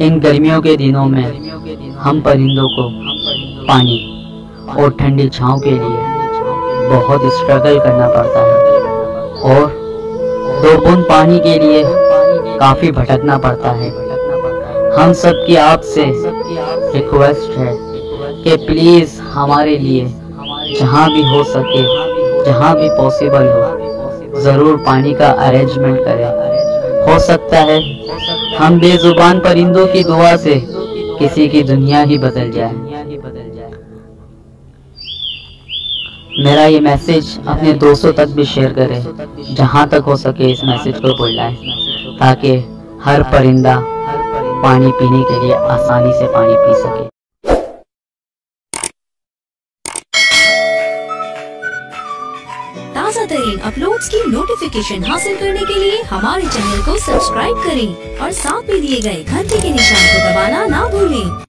इन गर्मियों के दिनों में हम परिंदों को पानी और ठंडी छांव के लिए बहुत स्ट्रगल करना पड़ता है और 2 बूंद पानी के लिए काफी भटकना पड़ता है। हम सब की आपसे रिक्वेस्ट है कि प्लीज हमारे लिए जहाँ भी हो सके, जहाँ भी पॉसिबल हो, जरूर पानी का अरेंजमेंट करें। हो सकता है हम बेजुबान परिंदों की दुआ से किसी की दुनिया ही बदल जाए। मेरा ये मैसेज अपने दोस्तों तक भी शेयर करें, जहाँ तक हो सके इस मैसेज को पहुंचाएं, ताकि हर परिंदा पानी पीने के लिए आसानी से पानी पी सके। ताज़ा तरीन अपलोड्स की नोटिफिकेशन हासिल करने के लिए हमारे चैनल को सब्सक्राइब करें और साथ में दिए गए घंटे के निशान को दबाना ना भूलें।